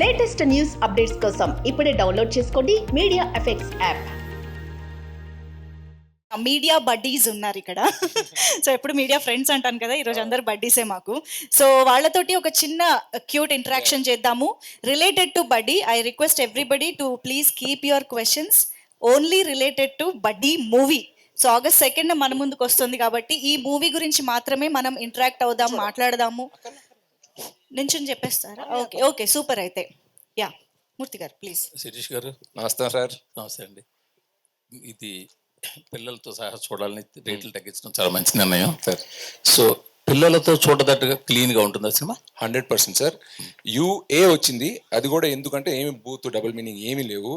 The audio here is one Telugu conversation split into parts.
లేటెస్ట్ న్యూస్ అప్డేట్స్ కోసం ఇప్పుడే డౌన్లోడ్ చేసుకోండి media effects app. Media buddies ఉన్నారు ఇక్కడ. సో ఎప్పుడు మీడియా ఫ్రెండ్స్ అంటాను కదా, ఈరోజు అందరు బడ్డీసే మాకు. సో వాళ్ళతోటి ఒక చిన్న క్యూట్ ఇంటరాక్షన్ చేద్దాము రిలేటెడ్ టు బడ్డీ. I request everybody to please keep your questions only related to బడ్డీ మూవీ. సో August 2nd మన ముందుకు వస్తుంది కాబట్టి ఈ మూవీ గురించి మాత్రమే మనం ఇంటరాక్ట్ అవుదాం, మాట్లాడదాము. నించుని చెప్పేస్తారా? Okay okay, super. అయితే యా, మూర్తి గారు ప్లీజ్. శిరీష్ గారు నమస్తే సార్. నమస్తే అండి. ఇది పిల్లలతో సహా చూడాలని రేట్లు తగ్గించడం చాలా మంచి నిర్ణయం సార్. సో పిల్లలతో చూడదట్టుగా క్లీన్గా ఉంటుందా సినిమా? 100% సార్. యూఏ వచ్చింది, అది కూడా ఎందుకంటే ఏమి బూత్ డబుల్ మీనింగ్ ఏమీ లేవు.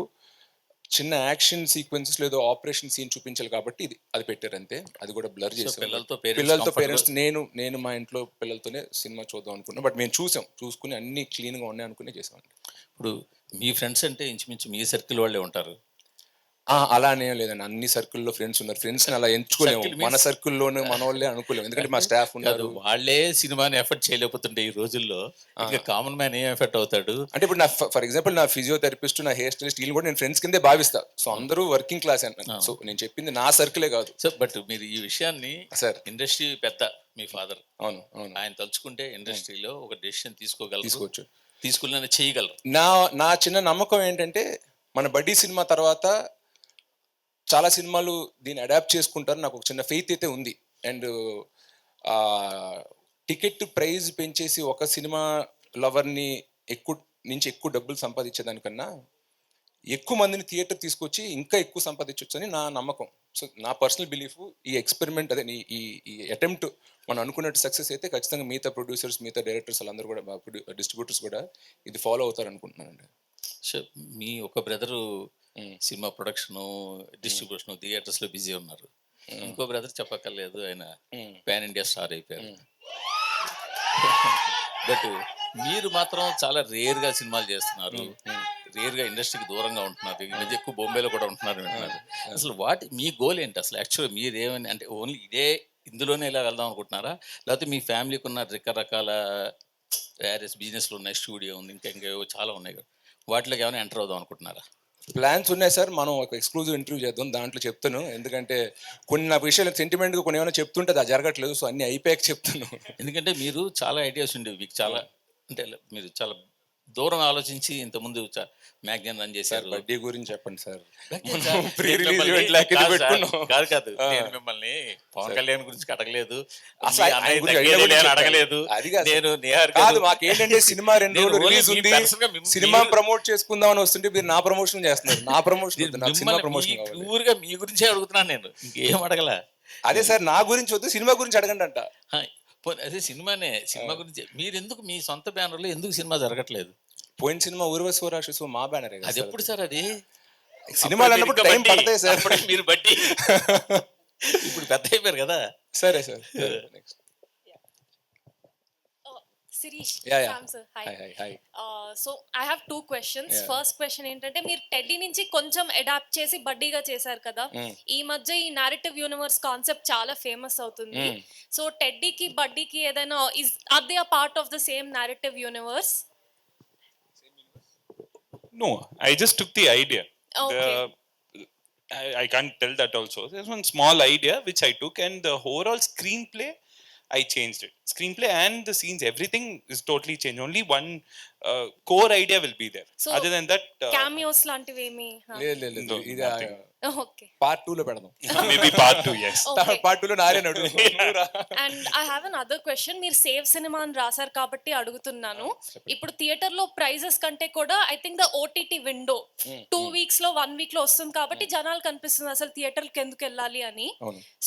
చిన్న యాక్షన్ సీక్వెన్సెస్ లేదో ఆపరేషన్ సీన్ చూపించాలి కాబట్టి అది పెట్టారు అంతే. అది కూడా బ్లర్ చేసి పిల్లలతో పేరెంట్స్ నేను మా ఇంట్లో పిల్లలతోనే సినిమా చూద్దాం అనుకున్నాను. బట్ మేము చూసుకుని అన్ని క్లీన్గా ఉన్నాయి అనుకునే చేసామండి. ఇప్పుడు మీ ఫ్రెండ్స్ అంటే ఇంచుమించు మీ సర్కిల్ వాళ్ళే ఉంటారు. అలానే లేదండి, అన్ని సర్కిల్లో ఫ్రెండ్స్ ఉన్నారు. ఫ్రెండ్స్ అలా ఎంచుకోలేము, మన సర్కిల్లోనే మన వాళ్ళే అనుకోలేము, ఎందుకంటే మా స్టాఫ్ ఉన్నారు. వాళ్ళే సినిమాని ఎఫర్ట్ చేయలేకపోతుంటే ఈ రోజుల్లో ఇంకా కామన్ మ్యాన్ ఏం ఎఫర్ట్ అవుతాడు అంటే ఇప్పుడు నా ఫర్ ఎగ్జాంపుల్ నా ఫిజియోథెరపిస్ట్, నా హెయిర్ స్టైలిస్ట్ వీళ్ళు కూడా నేను ఫ్రెండ్స్ కిందే భావిస్తా. సో అందరూ వర్కింగ్ క్లాస్ అంటాను. సో నేను చెప్పింది నా సర్కిలే కాదు. సో బట్ మీరు ఈ విషయాన్ని సార్, ఇండస్ట్రీ పెద్ద మీ ఫాదర్, అవును ఆయన తలుచుకుంటే ఇండస్ట్రీలో ఒక డెసిషన్ తీసుకోవచ్చు, తీసుకుని చేయగలరు. నా చిన్న నమ్మకం ఏంటంటే మన బడ్డీ సినిమా తర్వాత చాలా సినిమాలు దీన్ని అడాప్ట్ చేసుకుంటారు, నాకు ఒక చిన్న ఫెయిత్ అయితే ఉంది. అండ్ టికెట్ ప్రైజ్ పెంచేసి ఒక సినిమా లవర్ని ఎక్కువ డబ్బులు సంపాదించేదానికన్నా ఎక్కువ మందిని థియేటర్ తీసుకొచ్చి ఇంకా ఎక్కువ సంపాదించవచ్చు అని నా నమ్మకం. సో నా పర్సనల్ బిలీఫ్, ఈ ఎక్స్పెరిమెంట్ అదే ఈ అటెంప్ట్ మనం అనుకున్నట్టు సక్సెస్ అయితే ఖచ్చితంగా మిగతా ప్రొడ్యూసర్స్, మిగతా డైరెక్టర్స్ వాళ్ళందరూ కూడా, డిస్ట్రిబ్యూటర్స్ కూడా ఇది ఫాలో అవుతారు అనుకుంటున్నానండి. సో మీ ఒక brother cinema production, distribution, theatres లో బిజీ ఉన్నారు. ఇంకో బ్రదర్ చెప్పక్కర్లేదు, ఆయన పాన్ ఇండియా స్టార్ అయిపోయారు. బట్ మీరు మాత్రం చాలా రేర్ గా సినిమాలు చేస్తున్నారు, రేర్ గా ఇండస్ట్రీకి దూరంగా ఉంటున్నారు. ఈ మధ్య ఎక్కువ బొంబేలో కూడా ఉంటున్నారు అంటున్నారు. అసలు మీ గోల్ ఏంటి అసలు? యాక్చువల్గా మీరు ఏమని అంటే ఓన్లీ ఇందులోనే ఇలా వెళ్దాం అనుకుంటున్నారా, లేకపోతే మీ ఫ్యామిలీకి ఉన్న రకరకాల బిజినెస్లు ఉన్నాయి, స్టూడియో ఉంది, ఇంకేవో చాలా ఉన్నాయి కదా, వాటిలోకి ఏమైనా ఎంటర్ అవుదాం అనుకుంటున్నారా? ప్లాన్స్ ఉన్నాయి సార్. మనం ఒక ఎక్స్క్లూజివ్ ఇంటర్వ్యూ చేద్దాం, దాంట్లో చెప్తాను. ఎందుకంటే కొన్ని నా విషయాలు సెంటిమెంట్గా కొన్ని ఏమైనా చెప్తుంటే అది జరగట్లేదు. సో అన్ని అయిపోయాక చెప్తాను. ఎందుకంటే మీరు చాలా ఐడియాస్ ఉండేవి మీకు, చాలా అంటే మీరు చాలా దూరం ఆలోచించి ఇంతకుముందు మ్యాగజైన్ రన్ చేశారు. బడ్డీ గురించి చెప్పండి సార్. కాదు, నేను మిమ్మల్ని పవన్ కళ్యాణ్ గురించి అడగలేదు, అడగలేదు. మాకేంటంటే సినిమా 2 రోజులు రిలీజ్ ఉంది, సినిమా ప్రమోట్ చేసుకుందాం అని వస్తుంటే మీరు నా ప్రమోషన్ చేస్తున్నారు. నా ప్రమోషన్ ఊరుగా మీ గురించే అడుగుతున్నాను, నేను ఇంకేం అడగల. అదే సార్, నా గురించి వద్దు, సినిమా గురించి అడగండి అంట. అదే సినిమా గురించి మీరు ఎందుకు మీ సొంత బ్యానర్లో ఎందుకు సినిమా జరగట్లేదు? పోయిన సినిమా ఊర్వశివరాక్షసు మా బ్యానరే కదా. అది ఎప్పుడు సార్? అది సినిమాలు అన్నప్పుడు టైం పడతాయి సార్. మీరు బట్టి ఇప్పుడు పెద్ద అయిపోయారు కదా. సరే sir. Next Sirish, Yeah. sir. Hi. So I have 2 questions. Yeah. First question ఏంటంటే మీరు టెడ్డీ నుంచి కొంచెం అడాప్ట్ చేసి బడ్డీగా చేశారు కదా. ఈ మధ్య ఈ నారేటివ్ యూనివర్స్ కాన్సెప్ట్ చాలా ఫేమస్ అవుతుంది. సో టెడ్డీకి బడ్డీకి ఏదైనా are they a part of the same narrative universe? No, I just took the idea. Okay. I can't tell that also. There's one small idea which I took, and the overall screenplay I changed it. Screenplay and the scenes, everything is totally changed. Only one core idea will be there. So, other than that, cameos లాంటివి ఏమి? లేదు, No, ఇది nothing. Okay. పార్ట్ 2 లో పెడదాం. maybe part 2, yes. Okay. Part 2 లో నారాయణ అడుగు. And I have an other question. మీరు సేవ్ సినిమా అని రాశారు కాబట్టి అడుగుతున్నాను. ఇప్పుడు థియేటర్ లో ప్రైజెస్ కంటే కూడా I think the OTT window 2 weeks లో 1 వీక్ లో వస్తుంది కాబట్టి జనాలు కనిపిస్తుంది అసలు థియేటర్ కి ఎందుకు వెళ్ళాలి అని.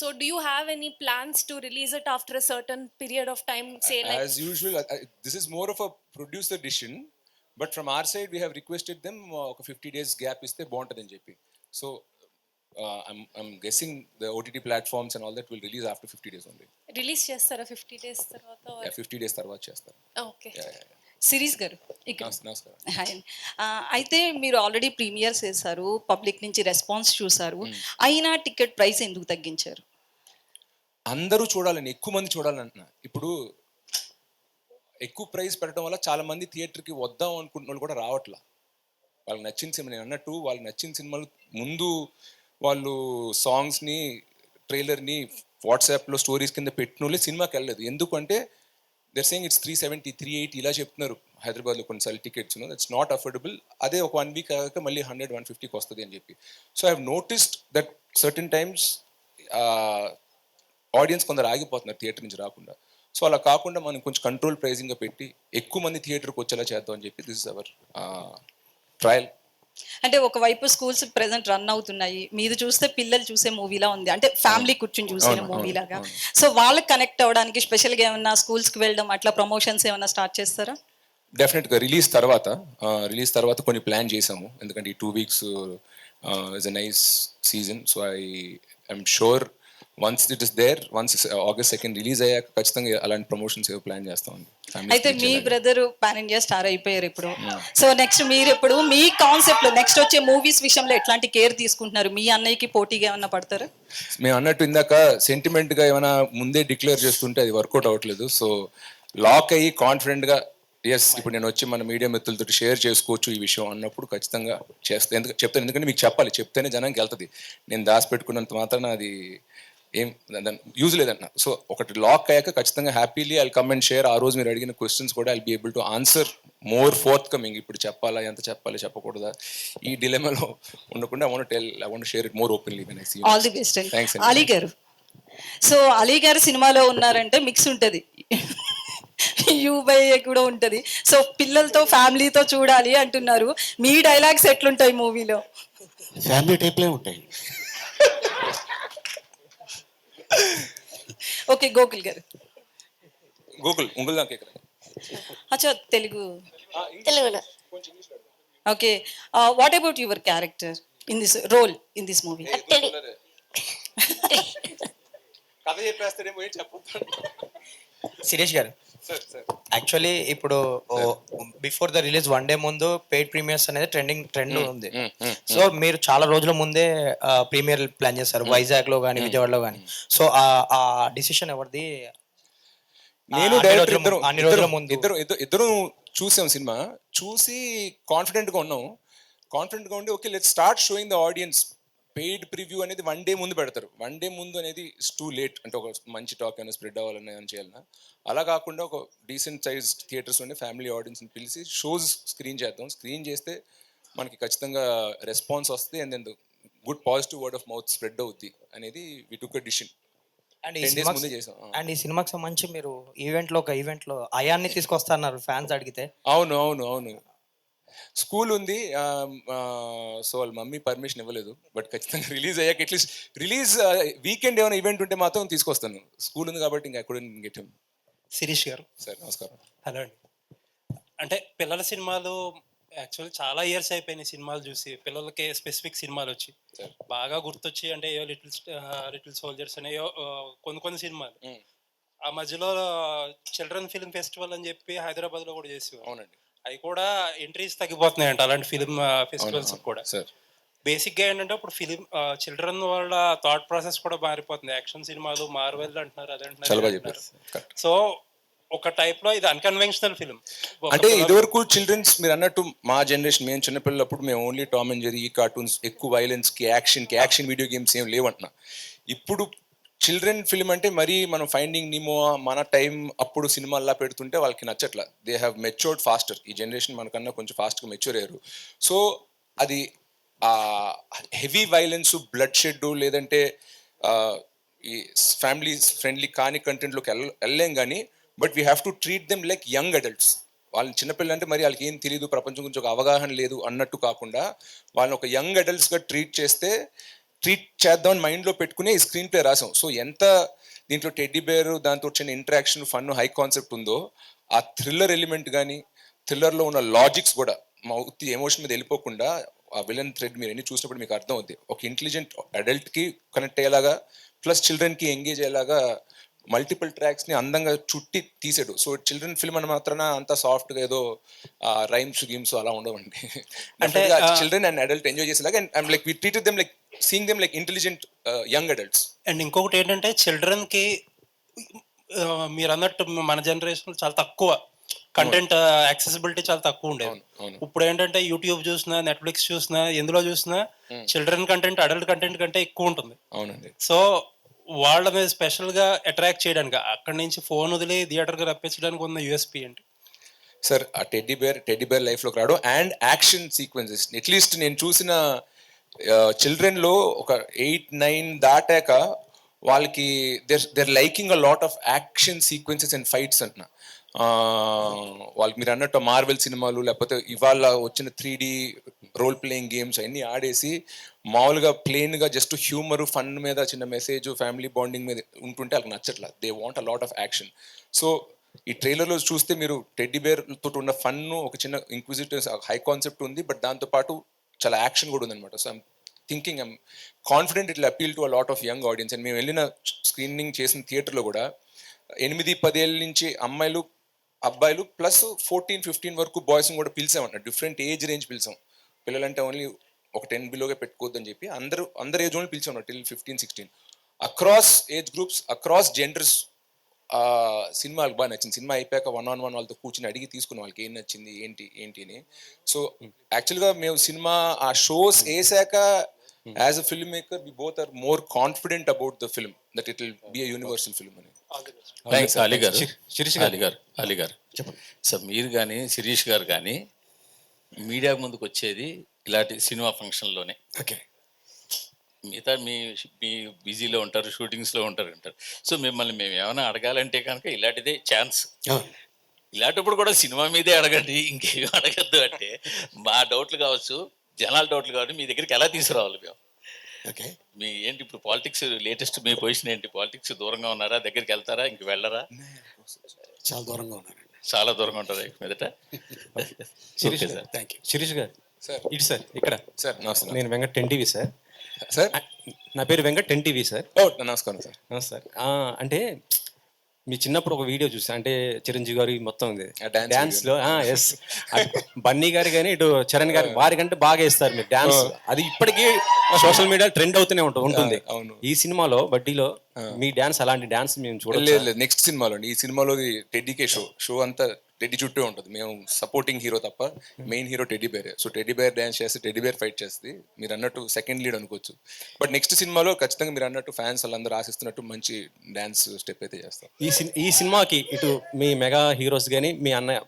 So do you have any plans to release it after a certain period of time? Say like As usual, this is more of a producer decision, but from our side we have requested them ఒక 50 days gap ఇస్తే బాగుంటుందని చెప్పి. So I'm guessing the OTT platforms and all that will release after 50 days only. Release చేస్తారా 50 days తర్వాత? 50 days తర్వాత చేస్తారు. ఓకే. సిరీస్ గారు ఇక్కడ. నమస్కారం. హాయ్. అయితే మీరు ఆల్రెడీ ప్రీమియర్స్ చేశారు, పబ్లిక్ నుంచి రెస్పాన్స్ చూసారు, అయినా టికెట్ ప్రైస్ ఎందుకు తగ్గించారు? అందరూ చూడాలని, ఎక్కువ మంది చూడాలంటున్నా. ఇప్పుడు ఎక్కువ ప్రైస్ పెట్టడం వల్ల చాలా మంది థియేటర్కి వద్దాం అనుకుంటున్న వాళ్ళు కూడా రావట్లా. వాళ్ళకి నచ్చిన సినిమా, నేను అన్నట్టు వాళ్ళకి నచ్చిన సినిమాలు ముందు వాళ్ళు సాంగ్స్ని ట్రైలర్ని వాట్సాప్లో స్టోరీస్ కింద పెట్టిన వాళ్ళే సినిమాకి వెళ్ళలేదు. ఎందుకంటే దర్ సేయింగ్ ఇట్స్ 370 380 ఇలా చెప్తున్నారు హైదరాబాద్లో కొన్నిసార్లు టికెట్స్. That's not affordable. అదే ఒక 1 వీక్ అయ్యాక మళ్ళీ 100-150కి వస్తుంది అని చెప్పి. So I have noticed that certain times audience కొందరు ఆగిపోతున్నారు థియేటర్ నుంచి రాకుండా. సో అలా కాకుండా మనం కొంచెం కంట్రోల్ ప్రైజింగ్గా పెట్టి ఎక్కువ మంది థియేటర్కి వచ్చేలా చేద్దాం అని చెప్పి దిస్ ఇస్ అవర్ ట్రయల్. అంటే ఒకవైపు స్కూల్స్ ప్రెసెంట్ రన్ అవుతున్నాయి, మీది చూస్తే పిల్లలు చూసే మూవీలా ఉంది, అంటే ఫ్యామిలీ కూర్చొని చూసిన మూవీ లాగా. సో వాళ్ళకి కనెక్ట్ అవ్వడానికి స్పెషల్గా ఏమన్నా స్కూల్స్కి వెళ్ళడం అట్లా ప్రమోషన్స్ ఏమన్నా స్టార్ట్ చేస్తారా? డెఫినెట్గా రిలీజ్ తర్వాత కొన్ని ప్లాన్ చేసాము. ఎందుకంటే ఈ 2 weeks is a nice season. So I'm sure once it is there, once August 2 release అయ్యాక ఖచ్చితంగా అలాంటి ప్రమోషన్స్ ఏవో ప్లాన్ చేస్తామండి. అయితే మీ బ్రదర్ పాన్ ఇండియా స్టార్ అయిపోయారు ఇప్పుడు. సో నెక్స్ట్ మీరు ఇప్పుడు మీ కాన్సెప్ట్ లో నెక్స్ట్ వచ్చే మూవీస్ విషయంలో ఎట్లాంటి కేర్ తీసుకుంటున్నారు? మీ అన్నయ్యకి పోటీగా ఏమన్నా పడతారా? మేము అన్నట్టు ఇందాక సెంటిమెంట్గా ఏమైనా ముందే డిక్లేర్ చేస్తుంటే అది వర్కౌట్ అవ్వట్లేదు. సో లాక్ అయ్యి కాన్ఫిడెంట్గా ఎస్ ఇప్పుడు నేను వచ్చి మన మీడియా మిత్రులతో షేర్ చేసుకోవచ్చు ఈ విషయం అన్నప్పుడు ఖచ్చితంగా చెప్తాను. ఎందుకంటే మీకు చెప్పాలి, చెప్తేనే జనానికి వెళ్తుంది. నేను దాచిపెట్టుకున్నంత మాత్రాన అది ఏం యూజ్ లేదన్న. సో ఒకటి లాక్ అయ్యాక ఖచ్చితంగా happily I come and share. ఆ రోజు మీరు అడిగిన క్వశ్చన్స్ కూడా I be able to answer more forthcoming. ఇప్పుడు చెప్పాలా, ఎంత చెప్పాలి, చెప్పకూడదా, ఈ డిలెమాలో ఉండకుండా I want share it more openly when I see you. All the best. Thanks. Ali గారు, సో అలీ గారు సినిమాలో ఉన్నారంటే మిక్స్ ఉంటుంది, యూబై కూడా ఉంటది. సో పిల్లలతో ఫ్యామిలీతో చూడాలి అంటున్నారు. మీ డైలాగ్స్ ఎట్లుంటాయి మూవీలో? ఫ్యామిలీ టైప్లే ఉంటాయి. ఓకే, గోకుల్ గారు. గూగుల్ ఉంగుల్ దాకా అచ్చా, తెలుగు. తెలుగులో okay, what about your character in this role in this movie? కథ చెప్పేస్తాడేమో ఏం చెప్పొద్దు. శిరీష్ గారు, యాక్చువల్లీ ఇప్పుడు బిఫోర్ ద రిలీజ్ 1 day ముందు పెయిడ్ ప్రీమియర్స్ అనేది ట్రెండ్ ఉంది. సో మీరు చాలా రోజుల ముందే ప్రీమియర్ ప్లాన్ చేస్తారు, వైజాగ్ లో కానీ విజయవాడలో కానీ. సో ఆ డిసిషన్ ఎవరిది? నేను అన్ని రోజుల ముందు ఇద్దరు చూసాం సినిమా, చూసి కాన్ఫిడెంట్గా ఉండి okay let's start showing the audience. Paid preview అనేది 1 day ముందు పెడతారు. 1 day ముందు అనేది ఇట్స్ టూ లేట్. అంటే ఒక మంచి టాక్ అయినా స్ప్రెడ్ అవ్వాలని ఏమైనా చేయాలన్నా, అలా కాకుండా ఒక డీసెంట్ సైజ్ థియేటర్స్లోనే ఫ్యామిలీ ఆడియన్స్ని పిలిచి షోస్ స్క్రీన్ చేద్దాం. స్క్రీన్ చేస్తే మనకి ఖచ్చితంగా రెస్పాన్స్ వస్తుంది and then good positive word of mouth spread అవుద్ది అనేది వి టుక్ ఎ డిసిషన్. అండ్ ఈ సినిమాకి సంబంధించి మీరు ఒక ఈవెంట్లో అయాన్ని తీసుకొస్తున్నారు ఫ్యాన్స్ అడిగితే. అవును స్కూల్ ఉంది. సో వాళ్ళ మమ్మీ పర్మిషన్ ఇవ్వలేదు. బట్ ఖచ్చితంగా రిలీజ్ అయ్యాక అట్లీస్ట్ రిలీజ్ వీకెండ్ ఏమైనా ఈవెంట్ ఉంటే మాత్రం తీసుకొస్తాను. స్కూల్ ఉంది కాబట్టి ఇంకా ఎక్కడ గెట్ హిమ్. శిరీష్ గారు సార్ నమస్కారం. హలో అండి. అంటే పిల్లల సినిమాలు యాక్చువల్లీ చాలా ఇయర్స్ అయిపోయినాయి సినిమాలు చూసి. పిల్లలకి స్పెసిఫిక్ సినిమాలు వచ్చి బాగా గుర్తొచ్చి అంటే ఏవో లిటిల్ సోల్జర్స్ అనేవో కొన్ని సినిమాలు. ఆ మధ్యలో చిల్డ్రన్ ఫిల్మ్ ఫెస్టివల్ అని చెప్పి హైదరాబాద్లో కూడా చేసేవారు. అవునండి. అవి కూడా ఎంట్రీస్ తగ్గిపోతున్నాయంట అలాంటి ఫిల్మ్ ఫెస్టివల్స్ కూడా. బేసిక్గా ఏంటంటే ఇప్పుడు ఫిలిం చిల్డ్రన్ వాళ్ళ థాట్ ప్రాసెస్ కూడా మారిపోతుంది. యాక్షన్ సినిమాలు మార్వెల్ అంటున్నారు, అదంటున్నారు. సో ఒక టైప్ లో ఇది అన్కన్వెన్షనల్ ఫిల్మ్. అంటే ఇదివరకు చిల్డ్రన్స్ మీరు అన్నట్టు మా జనరేషన్, మేము చిన్నపిల్లలప్పుడు మేము ఓన్లీ టామ్ అండ్ జెర్రీ, ఈ కార్టూన్స్, ఎక్కువ వైలెన్స్ కి యాక్షన్ వీడియో గేమ్స్ ఏం లేవంటున్నా. ఇప్పుడు చిల్డ్రన్ ఫిల్మ్ అంటే మరీ మనం ఫైండింగ్ నిమో మన టైం అప్పుడు సినిమాల్లా పెడుతుంటే వాళ్ళకి నచ్చట్లా. They have matured faster. ఈ జనరేషన్ మనకన్నా కొంచెం ఫాస్ట్గా మెచ్యూర్ అయ్యారు. సో అది హెవీ వైలెన్స్, బ్లడ్ షెడ్, లేదంటే ఈ ఫ్యామిలీ ఫ్రెండ్లీ కాని కంటెంట్లోకి వెళ్ళలేం కానీ but we have to treat them like young adults. వాళ్ళని చిన్నపిల్లలు అంటే మరి వాళ్ళకి ఏం తెలియదు, ప్రపంచం గురించి ఒక అవగాహన లేదు అన్నట్టు కాకుండా వాళ్ళని ఒక యంగ్ అడల్ట్స్గా ట్రీట్ చేద్దామని మైండ్లో పెట్టుకునే ఈ స్క్రీన్ ప్లే రాసాం. సో ఎంత దీంట్లో టెడ్డీ బేర్ దాంతో వచ్చిన ఇంటరాక్షన్, ఫన్, హై కాన్సెప్ట్ ఉందో ఆ థ్రిల్లర్ ఎలిమెంట్ కానీ థ్రిల్లర్లో ఉన్న లాజిక్స్ కూడా మా ఉత్తి ఎమోషన్ మీద వెళ్ళిపోకుండా ఆ విలన్ థ్రెడ్ మీరు ఎన్ని చూసినప్పుడు మీకు అర్థం అవుద్ది. ఒక ఇంటెలిజెంట్ అడల్ట్కి కనెక్ట్ అయ్యేలాగా ప్లస్ చిల్డ్రన్కి ఎంగేజ్ అయ్యేలాగా మల్టిపుల్ ట్రాక్స్ని అందంగా చుట్టి తీసాడు. సో చిల్డ్రన్ ఫిల్మ్ అని మాత్రాన అంత సాఫ్ట్గా ఏదో రైమ్స్ గేమ్స్ అలా ఉండవండి. అంటే చిల్డ్రన్ అండ్ అడల్ట్ ఎంజాయ్ చేసేలాగా and like we treated them like seeing them like intelligent young adults. And ఇంకొకటి ఏంటంటే చిల్డ్రన్కి మీరు అన్నట్టు మన జనరేషన్ చాలా తక్కువ కంటెంట్ యాక్సెసిబిలిటీ చాలా తక్కువ ఉండేది. ఇప్పుడు ఏంటంటే యూట్యూబ్ చూసినా, నెట్ఫ్లిక్స్ చూసినా, ఎందులో చూసినా చిల్డ్రన్ కంటెంట్ అడల్ట్ కంటెంట్ కంటే ఎక్కువ ఉంటుంది. అవునండి. సో వాళ్ళ మీద స్పెషల్ గా అట్రాక్ట్ చేయడానికి అక్కడి నుంచి ఫోన్ వదిలి థియేటర్ గా రప్పించడానికి ఉన్న యూఎస్పీ ఏంటి? సార్ ఆ టెడ్డీ బేర్ లైఫ్లోకి రావడం అండ్ యాక్షన్ సీక్వెన్సెస్. అట్లీస్ట్ నేను చూసిన చిల్డ్రన్లో ఒక 8-9 దాటాక వాళ్ళకి their liking a lot of action sequences and fights అంటున్నా. వాళ్ళకి మీరు అన్నట్టు మార్వెల్ సినిమాలు లేకపోతే ఇవాళ వచ్చిన 3D రోల్ ప్లేయింగ్ గేమ్స్ అన్నీ ఆడేసి మామూలుగా ప్లెయిన్గా జస్ట్ హ్యూమర్ ఫన్ మీద చిన్న మెసేజ్ ఫ్యామిలీ బాండింగ్ మీద ఉంటుంటే వాళ్ళకి నచ్చట్లా. They want a lot of action. So ఈ ట్రైలర్లో చూస్తే మీరు టెడ్డీ బేర్ తోటి ఉన్న ఫన్ ఒక చిన్న ఇంక్విజిటివ్ హై కాన్సెప్ట్ ఉంది, బట్ దాంతోపాటు చాలా యాక్షన్ కూడా ఉందన్నమాట. So I'm thinking I'm confident it appeal to a lot of young audience. And మేము వెళ్ళిన స్క్రీనింగ్ చేసిన థియేటర్లో కూడా 8-10 ఏళ్ళ నుంచి అమ్మాయిలు అబ్బాయిలు ప్లస్ 14-15 వరకు బాయ్స్ని కూడా పిలిచామంట. డిఫరెంట్ ఏజ్ రేంజ్ పిలిచాం. పిల్లలంటే ఓన్లీ ఒక 10 బిలోగా పెట్టుకోవద్దని చెప్పి అందరు ఏజ్ వాళ్ళు పిలిచాం till 15-16 across age groups across genders. సినిమాకి బాగా నచ్చింది. సినిమా అయిపోయాక 1-on-1 వాళ్ళతో కూర్చుని అడిగి తీసుకున్న వాళ్ళకి ఏం నచ్చింది ఏంటి అని. సో యాక్చువల్గా మేము సినిమా ఆ షోస్ వేసాక as a film maker we both are more confident about the film that it will be a universal film అని. అలీ గారు సార్, మీరు కానీ శిరీష్ గారు కానీ మీడియా ముందుకు వచ్చేది ఇలాంటి సినిమా ఫంక్షన్లోనే. ఓకే. మిగతా మీ బిజీలో ఉంటారు, షూటింగ్స్లో ఉంటారు. సో మిమ్మల్ని మేము ఏమైనా అడగాలంటే కనుక ఇలాంటిదే ఛాన్స్. ఇలాంటప్పుడు కూడా సినిమా మీదే అడగండి, ఇంకేమి అడగద్దు అంటే మా డౌట్లు కావచ్చు, జనాల డౌట్లు కావచ్చు, మీ దగ్గరికి ఎలా తీసుకురావాలి మేము? ఓకే. మీ ఏంటి ఇప్పుడు పాలిటిక్స్ లేటెస్ట్ మీ పొజిషన్ ఏంటి? పాలిటిక్స్ దూరంగా ఉన్నారా, దగ్గరికి వెళ్తారా, ఇంక వెళ్ళరా? చాలా దూరంగా ఉన్నారండి. చాలా దూరంగా ఉంటుంది మీదట. Thank you. శిరీష్ గారు సార్ ఇటు సార్ ఇక్కడ సార్ నమస్తే. నేను వెంకట్ 10 టీవీ సార్. సార్ నా పేరు వెంకట్ 10 టీవీ సార్. నమస్కారం సార్. సార్ అంటే మీ చిన్నప్పుడు ఒక వీడియో చూసా, అంటే చిరంజీవి గారు మొత్తం dance డాన్స్ లో ఎస్ బన్నీ గారు కానీ ఇటు చరణ్ గారు వారికంటే బాగా వేస్తారు మీరు డాన్స్. అది ఇప్పటికీ సోషల్ మీడియా ట్రెండ్ అవుతూనే ఉంటుంది. అవును. ఈ సినిమాలో బడ్డీలో మీ డాన్స్ అలాంటి డాన్స్ మేము చూడలేదు. లేదు, నెక్స్ట్ సినిమాలో ఈ సినిమాలో టెడ్డీకే షో అంతా టెడ్డీ చుట్టూ ఉంటుంది. మేము సపోర్టింగ్ హీరో తప్ప మెయిన్ హీరో టెడ్డీ బేరే. సో టెడ్డీ బేర్ డాన్స్ చేస్తే టెడ్డీ బేర్ ఫైట్ చేస్తుంది. మీరు అన్నట్టు సెకండ్ లీడ్ అనుకోవచ్చు. బట్ నెక్స్ట్ సినిమాలో ఖచ్చితంగా మీరు అన్నట్టు ఫ్యాన్స్ వాళ్ళందరూ ఆశిస్తున్నట్టు మంచి డాన్స్ స్టెప్ అయితే చేస్తాం. ఈ సినిమాకి ఇటు మీ మెగా హీరోస్ కానీ మీ అన్నయ్య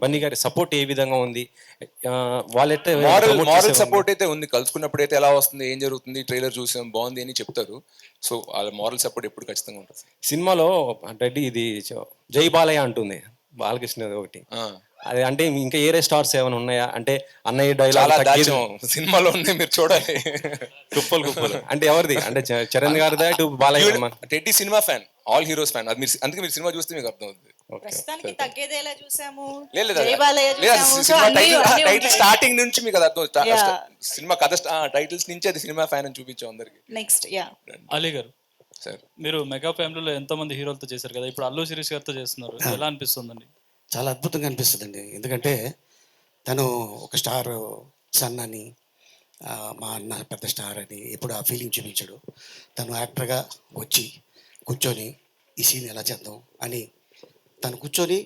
బన్నీ గారి సపోర్ట్ ఏ విధంగా ఉంది? వాళ్ళైతే మారల్ సపోర్ట్ అయితే ఉంది. కలుసుకున్నప్పుడు అయితే ఎలా వస్తుంది, ఏం జరుగుతుంది, ట్రైలర్ చూసాం బాగుంది అని చెప్తారు. సో వాళ్ళ మారల్ సపోర్ట్ ఎప్పుడు ఖచ్చితంగా ఉంటుంది. సినిమాలో రెడ్డి ఇది జై బాలయ్య అంటుంది బాలకృష్ణ ఒకటి. అది అంటే ఇంకా ఏరే స్టార్స్ ఏమైనా ఉన్నాయా? అంటే అన్నయ్య డైలాగ్ సినిమాలో ఉన్నాయి, మీరు చూడాలి. కుప్పలు అంటే ఎవరిది? అంటే చరణ్ గారిదా ఇటు Balayya? Teddy cinema fan, all heroes fan. అది మీరు అందుకే మీరు సినిమా చూస్తే మీకు అర్థం అవుతుంది. ప్రస్తుతానికి తగ్గేదేలా చూసాము, లేదు జై బాలయ్య చూసాము. సో సినిమా అన్నీ టైటిల్ ఉంటాయి. స్టార్టింగ్ నుంచి మీకు అది అర్థం. Yeah. సినిమా కథ టైటిల్స్ నుంచి అది సినిమా ఫ్యాన్ అని చూపించాం అందరికి. నెక్స్ట్ అలీ గారు, సార్ మీరు మెగా ఫ్యామిలీలో ఎంతో మంది హీరోలతో చేశారు కదా, ఇప్పుడు అల్లు శిరీష్ గారితో చేస్తున్నారు, ఎలా అనిపిస్తుందండి? చాలా అద్భుతంగా అనిపిస్తుందండి. ఎందుకంటే తను ఒక స్టార్ సన్ అని, మా అన్న పెద్ద స్టార్ అని ఎప్పుడు ఆ ఫీలింగ్ చూపించాడు. తను యాక్టర్గా వచ్చి కూర్చొని ఈ సీన్ ఎలా చేద్దాం అని తను కూర్చొని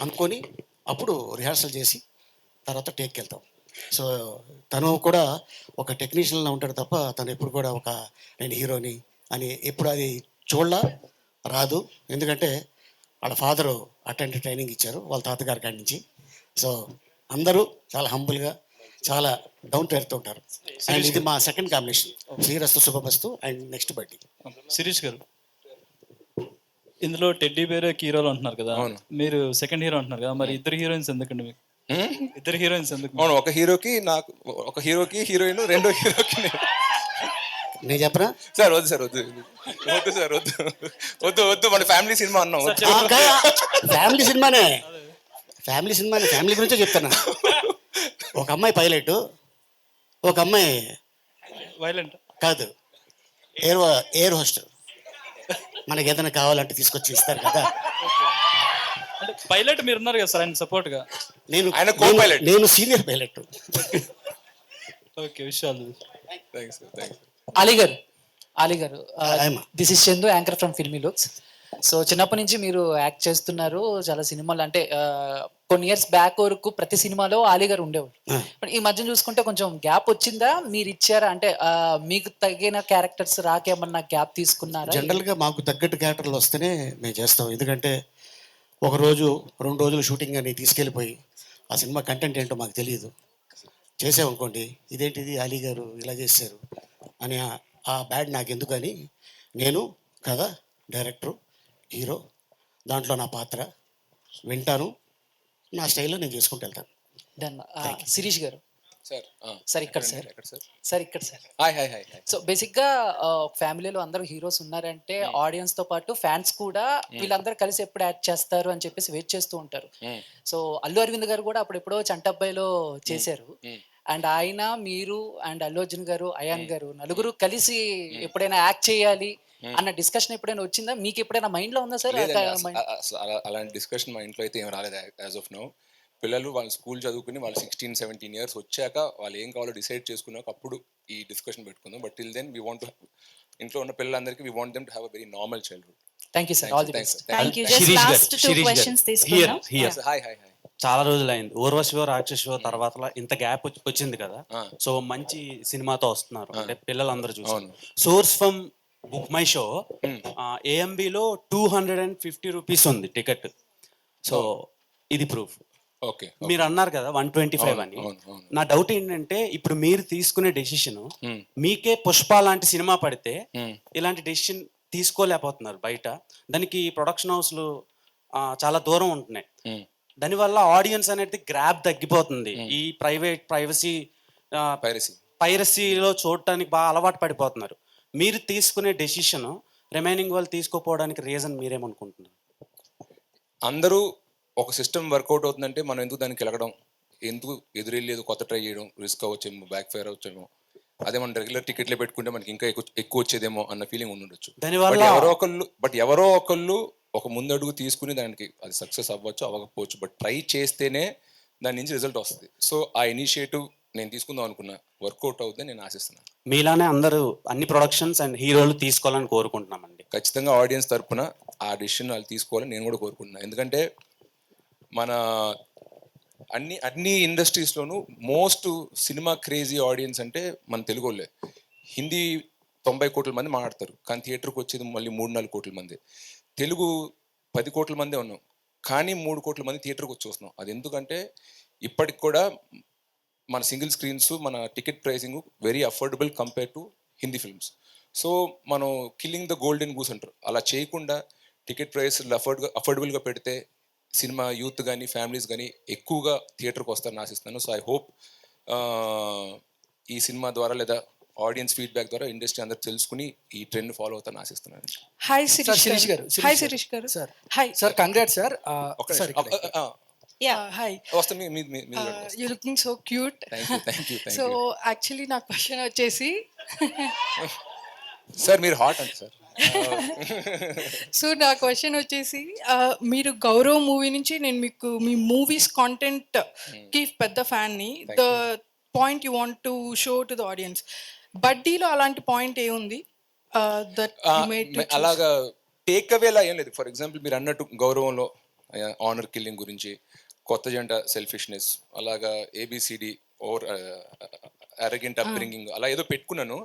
అనుకొని అప్పుడు రిహార్సల్ చేసి తర్వాత టేక్కి వెళ్తాం. సో తను కూడా ఒక టెక్నీషియన్లా ఉంటాడు తప్ప తను ఎప్పుడు కూడా ఒక నేను హీరోని అని ఎప్పుడు అది చూడలా, రాదు. ఎందుకంటే వాళ్ళ ఫాదరు అటెండ్ ట్రైనింగ్ ఇచ్చారు వాళ్ళ తాతగారి కాడి నుంచి. సో అందరూ చాలా హంబుల్గా చాలా డౌన్ టు ఎర్త్ ఉంటారు. అండ్ ఇది మా second combination, Srirastu Subhamastu and next బడ్డీ. శిరీష్ గారు, ఇందులో టెడ్డీ బేరే హీరోలు అంటున్నారు కదా, మీరు సెకండ్ హీరో అంటున్నారు కదా, మరి ఇద్దరు హీరోయిన్స్ ఎందుకండి మీకు? ఇద్దరు హీరోయిన్స్ ఎందుకు? అవును, ఒక హీరోకి నాకు, ఒక హీరోకి హీరోయిన్, రెండో హీరోకి నేను చెప్పరా? సార్ వద్దు సార్, వద్దు సార్, వద్దు మన ఫ్యామిలీ సినిమా అన్నాం. ఫ్యామిలీ సినిమానే, ఫ్యామిలీ గురించే చెప్తాను. ఒక అమ్మాయి పైలట్, ఒక అమ్మాయి వైలెంట్ కాదు ఎయిర్ హోస్టల్. మనకి ఏదైనా కావాలంటే తీసుకొచ్చి ఇస్తారు కదా. అంటే పైలట్ మీరు ఉన్నారు కదా సార్, ఆయన సపోర్ట్ గా. నేను సీనియర్ పైలట్. ఓకే, విషయాలు. అలీ గారు, this is Chandu, anchor from filmy looks. So చిన్నప్పటి నుంచి మీరు యాక్ట్ చేస్తున్నారు చాలా సినిమాలు అంటే కొన్ని ఇయర్స్ బ్యాక్ వరకు ప్రతి సినిమాలో ఆలీ గారు ఉండేవారు. బట్ ఈ మధ్య చూసుకుంటే కొంచెం గ్యాప్ వచ్చిందా, మీరు ఇచ్చారా అంటే మీకు తగిన క్యారెక్టర్స్ రాకేమన్నా గ్యాప్ తీసుకున్నారా? జనరల్గా మాకు తగ్గట్టు క్యారెక్టర్లు వస్తేనే మేము చేస్తాం. ఎందుకంటే ఒక రోజు 2 రోజులు షూటింగ్ అని తీసుకెళ్ళిపోయి ఆ సినిమా కంటెంట్ ఏంటో మాకు తెలియదు, చేసామనుకోండి ఇదేంటిది ఆలీ గారు ఇలా చేశారు అని ఆ బ్యాడ్ నాకు ఎందుకని నేను కథ, డైరెక్టరు, హీరో, దాంట్లో నా పాత్ర వింటాను, నా స్టైల్లో నేను చేసుకుంటూ వెళ్తాను. డన్. శిరీష్ గారు సార్ సార్ ఇక్కడ సార్ సార్ ఇక్కడ sir. Hi hi hi hi. So బేసిక్గా ఫ్యామిలీలో అందరూ హీరోస్ ఉన్నారంటే ఆడియన్స్ తో పాటు ఫ్యాన్స్ కూడా వీళ్ళందరూ కలిసి ఎప్పుడు యాక్ట్ చేస్తారు అని చెప్పేసి వెయిట్ చేస్తూ ఉంటారు. సో అల్లు అరవింద్ గారు కూడా అప్పుడు ఎప్పుడో చంటబ్బాయిలో చేశారు. అండ్ ఆయన, మీరు అండ్ అల్లు అర్జున్ గారు, అయాన్ గారు నలుగురు కలిసి ఎప్పుడైనా యాక్ట్ చేయాలి అన్న డిస్కషన్ ఎప్పుడైనా వచ్చిందా? మీకు ఎప్పుడైనా మైండ్ లో ఉందా సార్? అలాంటి డిస్కషన్ మా ఇంట్లో అయితే ఏం రాలేదు యాజ్ ఆఫ్ నౌ. పిల్లలు వాళ్ళు స్కూల్ చదువుకుని వాళ్ళు 16-17 ఇయర్స్ వచ్చాక వాళ్ళు ఏం కావాలో డిసైడ్ చేసుకున్నాక అప్పుడు ఈ డిస్కషన్ పెట్టుకుందాం. But till then we want ఇంట్లో ఉన్న పిల్లలందరికీ we want them to have a very normal childhood. Thank you sir. All the best. Thank you. Just last 2 questions తీసుకుందాం. Hi hi hi. చాలా రోజులైంది ఊర్వశివ రాక్షస తర్వాత ఇంత గ్యాప్ వచ్చింది కదా. సో మంచి సినిమాతో వస్తున్నారు అంటే పిల్లలందరూ చూసారు. Source from Book My Show AMBలో 250 రూపీస్ ఉంది టికెట్. సో ఇది ప్రూఫ్. ఓకే, మీరు అన్నారు కదా 125 అని. నా డౌట్ ఏంటంటే ఇప్పుడు మీరు తీసుకునే డెసిషన్ మీకే పుష్ప లాంటి సినిమా పడితే ఇలాంటి డెసిషన్ తీసుకోలేకపోతున్నారు బయట. దానికి ప్రొడక్షన్ హౌస్లు చాలా దూరం ఉంటున్నాయి. దానివల్ల ఆడియన్స్ అనేది గ్రాప్ తగ్గిపోతుంది. ఈ పైరసీలో చూడటానికి బాగా అలవాటు పడిపోతున్నారు. మీరు తీసుకునే డెసిషన్ రిమైనింగ్ వాళ్ళు తీసుకోపోవడానికి రీజన్ మీరేమనుకుంటున్నారు? అందరూ ఒక సిస్టమ్ వర్కౌట్ అవుతుందంటే మనం ఎందుకు దానికి వెళ్ళడం, ఎందుకు ఎదురెళ్ళేది కొత్త ట్రై చేయడం, రిస్క్ అవ్వచ్చేమో, బ్యాక్ ఫైర్ అవ్వచ్చేమో, అదే మనం రెగ్యులర్ టికెట్లే పెట్టుకుంటే మనకి ఇంకా ఎక్కువ వచ్చేదేమో అన్న ఫీలింగ్ ఉండొచ్చు. ఎవరో ఒకళ్ళు ఒక ముందడుగు తీసుకుని దానికి అది సక్సెస్ అవ్వచ్చు, అవ్వకపోవచ్చు, బట్ ట్రై చేస్తేనే దాని నుంచి రిజల్ట్ వస్తుంది. సో ఆ ఇనిషియేటివ్ నేను తీసుకుందాం అనుకున్నా, వర్కౌట్ అవుతుందని నేను ఆశిస్తున్నాను. మీలానే అందరూ అన్ని ప్రొడక్షన్స్ అండ్ హీరోలు తీసుకోవాలని కోరుకుంటున్నామండి. ఖచ్చితంగా ఆడియన్స్ తరపున ఆ డిసిషన్ వాళ్ళు తీసుకోవాలని నేను కూడా కోరుకుంటున్నాను. ఎందుకంటే మన అన్ని ఇండస్ట్రీస్లోనూ మోస్ట్ సినిమా క్రేజీ ఆడియన్స్ అంటే మన తెలుగు వాళ్ళే. హిందీ 90 కోట్ల మంది మాట్లాడతారు, కానీ థియేటర్కి వచ్చేది మళ్ళీ 3-4 కోట్ల మంది. తెలుగు 10 కోట్ల మందే ఉన్నాం, కానీ 3 కోట్ల మంది థియేటర్కి వచ్చి వస్తున్నాం. అది ఎందుకంటే ఇప్పటికి కూడా మన సింగిల్ స్క్రీన్స్, మన ticket pricing very affordable compare to Hindi films. So మనం కిల్లింగ్ ద గోల్డెన్ గూస్ అంటారు, అలా చేయకుండా టికెట్ ప్రైస్ అఫోర్డబుల్గా పెడితే సినిమా యూత్ కానీ ఫ్యామిలీస్ కానీ ఎక్కువగా థియేటర్కి వస్తారని ఆశిస్తున్నాను. సో ఐ హోప్ ఈ సినిమా ద్వారా లేదా ఆడియన్స్ ఫీడ్బ్యాక్ ద్వారా ఇండస్ట్రీ అందరూ తెలుసుకుని ఈ ట్రెండ్ ఫాలో అవుతారని ఆశిస్తున్నాను. హాయ్ శిరీష్ గారు. హాయ్ శిరీష్ గారు. Sir hi sir. Congrats sir. Hi. You're looking so cute. Thank you. So actually నా క్వశ్చన్ వచ్చేసి సార్ మీరు హాట్ అంటే సార్. సో నా క్వశ్చన్ వచ్చేసి మీరు గౌరవ్ మూవీ నుంచి నేను మీకు మీ మూవీస్ కాంటెంట్ కి పెద్ద ఫ్యాన్ని. The point you want to show to the audience, బడ్డీలో అలాంటి పాయింట్ ఏముంది అలాగా టేక్ అవేలా ఏం లేదు. ఫర్ ఎగ్జాంపుల్ మీరు అన్నట్టు గౌరవంలో ఆనర్ కిల్లింగ్ గురించి, కొత్త జంట సెల్ఫిష్నెస్, అలాగా ABCD ఓర్ అరగెంట్ అప్బ్రింగింగ్ అలా ఏదో పెట్టుకున్నాను.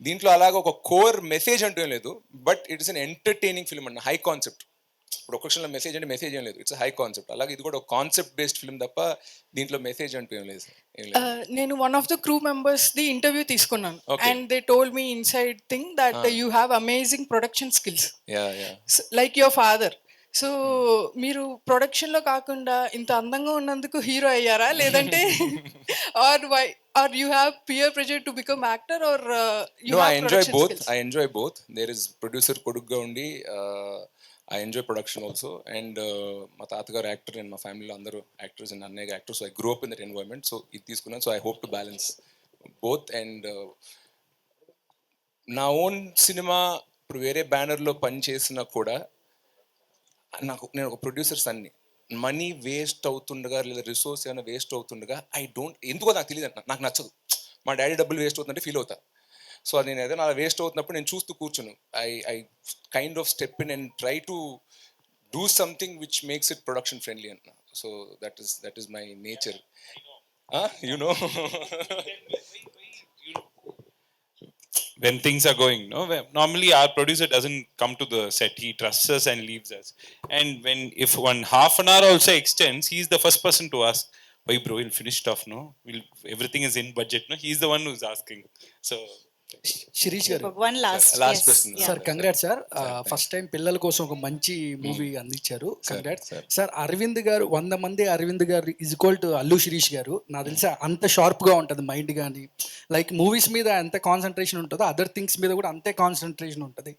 దీంట్లో అలాగా ఒక కోర్ మెసేజ్ అంటూ ఏం లేదు, but it's an entertaining film అన్న, హై కాన్సెప్ట్. ఇప్పుడు ఒక క్షణంలో మెసేజ్ అంటే మెసేజ్ ఏం లేదు, ఇట్స్ హై కాన్సెప్ట్. అలాగే ఇది కూడా ఒక కాన్సెప్ట్ బేస్డ్ ఫిల్మ్ తప్ప దీంట్లో మెసేజ్ అంటూ ఏం లేదు. నేను one of the crew members the interview తీసుకున్నాను and they told me inside thing that you have amazing production skills like your father. So మీరు ప్రొడక్షన్ లో కాకుండా ఇంత అందంగా ఉన్నందుకు హీరో అయ్యారా, లేదంటే are you have peer pressure to become actor or No, I enjoy both. There is producer కొడుకుగా ఉండి I enjoy production also, and మా తాతగారు యాక్టర్ అండ్ మా ఫ్యామిలీలో అందరూ యాక్టర్స్ అండ్ అన్నయ్య actors. I grow up in that environment. So ఇది తీసుకున్నాను. So I hope to balance both. And నా ఓన్ సినిమా ఇప్పుడు వేరే బ్యానర్లో పని చేసినా కూడా నేను ఒక ప్రొడ్యూసర్స్ అన్ని మనీ వేస్ట్ అవుతుండగా లేదా రిసోర్స్ ఏమైనా వేస్ట్ అవుతుండగా ఎందుకో నాకు తెలియదు, నాకు నచ్చదు. మా డాడీ డబ్బులు వేస్ట్ అవుతుందంటే ఫీల్ అవుతా. సో అది నేను ఏదైనా అలా వేస్ట్ అవుతున్నప్పుడు నేను చూస్తూ కూర్చును. I kind of step in and try to do something which makes it production friendly అన్న. So that is my nature. You know when things are going, no, normally our producer doesn't come to the set, he trusts us and leaves us. And when if one half an hour also extends, he's the first person to ask, why bro, we'll finish stuff, no, everything is in budget, no, he's the one who's asking. So Shirish గారు, one last question. Sir congrats sir. First time పిల్లల కోసం ఒక మంచి మూవీ అందించారు. Congrats sir. అరవింద్ గారు 100 మంది అరవింద్ గారు is equal to Allu Sirish గారు. నాకు తెలిసి అంత షార్ప్గా ఉంటుంది మైండ్, కానీ లైక్ మూవీస్ మీద ఎంత కాన్సన్ట్రేషన్ ఉంటుందో అదర్ థింగ్స్ మీద కూడా అంతే కాన్సన్ట్రేషన్ ఉంటుంది.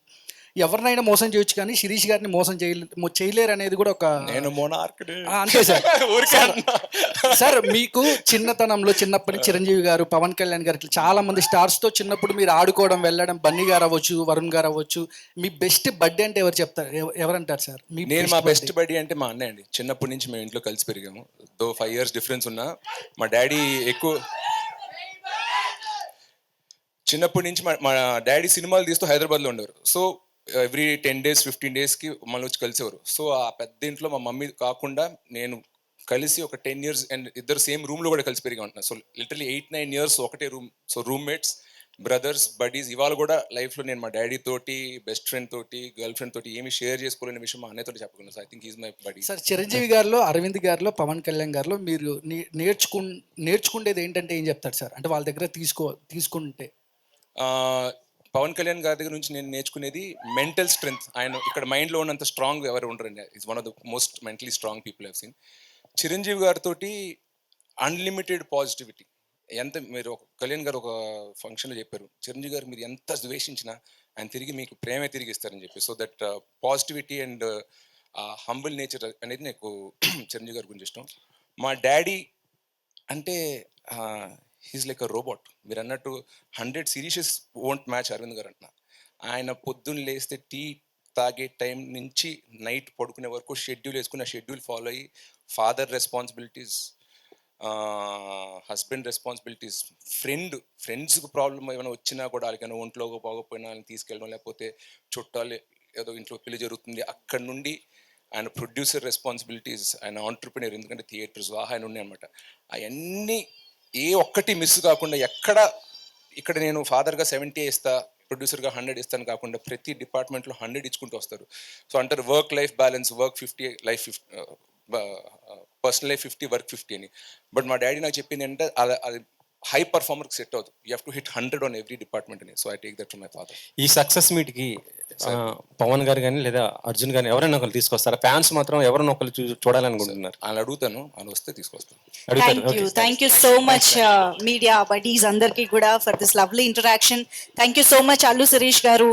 ఎవరినైనా మోసం చేయొచ్చు కానీ శిరీష్ గారిని మోసం చేయలేరు అనేది కూడా ఒక అంతే సార్. సార్ మీకు చిన్నతనంలో చిన్నప్పటి నుంచి చిరంజీవి గారు, పవన్ కళ్యాణ్ గారు ఇట్లా చాలా మంది స్టార్స్ తో చిన్నప్పుడు మీరు ఆడుకోవడం వెళ్ళడం, బన్నీ గారు అవ్వచ్చు, వరుణ్ గారు అవ్వచ్చు, మీ బెస్ట్ బర్త్డే అంటే ఎవరు చెప్తారు, ఎవరంటారు సార్? మా బెస్ట్ బడ్డీ అంటే మా అన్నయ్య అండి. చిన్నప్పటి నుంచి మేము ఇంట్లో కలిసి పెరిగాము. 5 years డిఫరెన్స్ ఉన్నా మా డాడీ ఎక్కువ చిన్నప్పటి నుంచి మా డాడీ సినిమాలు తీస్తూ హైదరాబాద్లో ఉండేవారు. సో ఎవ్రీ 10 days 15 daysకి మళ్ళీ వచ్చి కలిసేవారు. సో ఆ పెద్ద ఇంట్లో మా మమ్మీ కాకుండా నేను కలిసి ఒక 10 years అండ్ ఇద్దరు సేమ్ రూమ్లో కూడా కలిసి పెరిగా ఉంటున్నాను. సో లిటరలీ 8-9 years ఒకటే room. So roommates, brothers, buddies. ఇవాళ కూడా లైఫ్లో నేను మా డాడీ తోటి, బెస్ట్ ఫ్రెండ్ తోటి, గర్ల్ ఫ్రెండ్ తోటి ఏమి షేర్ చేసుకోలేని విషయం మా అన్నయ్యతో చెప్పగలను. So I think is my body. Sir Chiranjeevi గారిలో, అరవింద్ గారిలో, పవన్ కళ్యాణ్ గారిలో మీరు నేర్చుకునేది ఏంటంటే ఏం చెప్తారు సార్? అంటే వాళ్ళ దగ్గర తీసుకుంటే పవన్ కళ్యాణ్ గారి దగ్గర నుంచి నేను నేర్చుకునేది మెంటల్ స్ట్రెంగ్త్. ఆయన ఇక్కడ మైండ్లో ఉన్నంత స్ట్రాంగ్ ఎవరు ఉండరండి. Is one of the most mentally strong people I've seen. Chiranjeevi గారితో అన్లిమిటెడ్ పాజిటివిటీ. ఎంత మీరు కళ్యాణ్ గారు ఒక ఫంక్షన్లో చెప్పారు, చిరంజీవి గారు మీరు ఎంత ద్వేషించినా ఆయన తిరిగి మీకు ప్రేమే తిరిగి ఇస్తారని చెప్పి. So that positivity and humble nature అనేది నాకు చిరంజీవి గారి గురించి ఇష్టం. మా డాడీ అంటే హీస్ లైక్ అ రోబోట్. మీరు అన్నట్టు 100 సిరీసెస్ వోంట్ మ్యాచ్ అరవింద్ గారు అంటున్నా. ఆయన పొద్దున్న లేస్తే టీ తాగే టైం నుంచి నైట్ పడుకునే వరకు షెడ్యూల్ వేసుకుని ఆ షెడ్యూల్ ఫాలో అయ్యి ఫాదర్ రెస్పాన్సిబిలిటీస్, హస్బెండ్ రెస్పాన్సిబిలిటీస్, ఫ్రెండ్స్కి ప్రాబ్లం ఏమైనా వచ్చినా కూడా వాళ్ళకైనా ఒంట్లో పోకపోయినా వాళ్ళని తీసుకెళ్ళడం, లేకపోతే చుట్టాలు ఏదో ఇంట్లో పెళ్లి జరుగుతుంది అక్కడ నుండి ఆయన ప్రొడ్యూసర్ రెస్పాన్సిబిలిటీస్, ఆయన ఆంటర్ప్రినర్, ఎందుకంటే థియేటర్స్ ఆయన ఉన్నాయి అనమాట. అవన్నీ ఏ ఒక్కటి మిస్ కాకుండా ఇక్కడ నేను ఫాదర్గా 70 ఇస్తా, ప్రొడ్యూసర్గా 100 ఇస్తాను కాకుండా ప్రతి డిపార్ట్మెంట్లో 100 ఇచ్చుకుంటూ వస్తారు. సో అంటారు work life balance, work 50, life 50, personal life 50, work 50 అని. బట్ మా డాడీ నాకు చెప్పింది అంటే అది హై పర్ఫార్మర్కి సెట్ అవుతుంది. You have to hit 100 on every department అని. So I take that from my father. ఈ సక్సెస్ మీట్కి పవన్ గారు కానీ లేదా అర్జున్ కానీ ఎవరైనా ఒకరు తీసుకొస్తారా? ఫ్యాన్స్ మాత్రం ఎవరైనా ఒకరు చూడాలనుకుంటున్నారు. ఆయన అడుగుతాను, ఆయన వస్తే తీసుకొస్తాను. Thank you so much media buddies అందరికీ కూడా for this lovely interaction. Thank you so much Allu Sirish గారు.